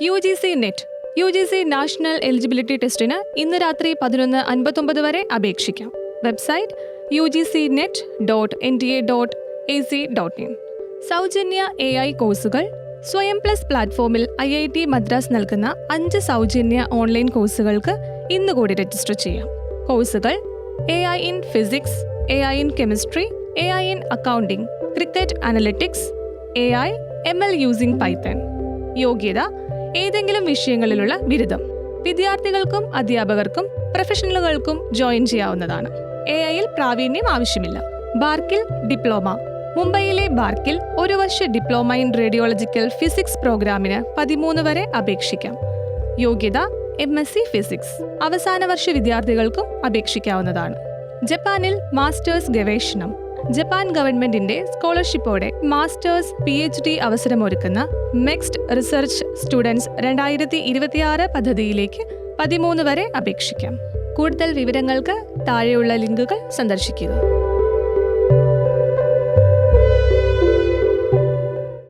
UGC net UGC national eligibility ടെസ്റ്റിന് ഇന്ന് രാത്രി 11:59 വരെ അപേക്ഷിക്കാം. Website ugcnet.nta.ac.in. സൗജന്യ AI കോഴ്സുകൾ. സ്വയം പ്ലസ് പ്ലാറ്റ്ഫോമിൽ IIT മദ്രാസ് നൽകുന്ന 5 സൗജന്യ ഓൺലൈൻ കോഴ്സുകൾക്ക് ഇന്ന് കൂടി രജിസ്റ്റർ ചെയ്യാം. കോഴ്സുകൾ: AI in physics, AI in chemistry, AI in accounting, cricket analytics, AI ML using Python. യോഗ്യത: ഏതെങ്കിലും വിഷയങ്ങളിലുള്ള ബിരുദം. വിദ്യാർത്ഥികൾക്കും അധ്യാപകർക്കും പ്രൊഫഷണലുകൾക്കും ജോയിൻ ചെയ്യാവുന്നതാണ്. AI പ്രാവീണ്യം ആവശ്യമില്ല. ബാർക്കിൽ ഡിപ്ലോമ. മുംബൈയിലെ ബാർക്കിൽ 1 വർഷ ഡിപ്ലോമ ഇൻ റേഡിയോളജിക്കൽ ഫിസിക്സ് പ്രോഗ്രാമിന് 13 വരെ അപേക്ഷിക്കാം. യോഗ്യത: MSc ഫിസിക്സ്. അവസാന വർഷ വിദ്യാർത്ഥികൾക്കും അപേക്ഷിക്കാവുന്നതാണ്. ജപ്പാനിൽ മാസ്റ്റേഴ്സ് ഗവേഷണം. ജപ്പാൻ ഗവൺമെന്റിന്റെ സ്കോളർഷിപ്പോടെ മാസ്റ്റേഴ്സ് PhD അവസരമൊരുക്കുന്ന മെക്സ്ഡ് റിസർച്ച് സ്റ്റുഡൻസ് 2026 പദ്ധതിയിലേക്ക് 13 വരെ അപേക്ഷിക്കാം. കൂടുതൽ വിവരങ്ങൾക്ക് താഴെയുള്ള ലിങ്കുകൾ സന്ദർശിക്കുക.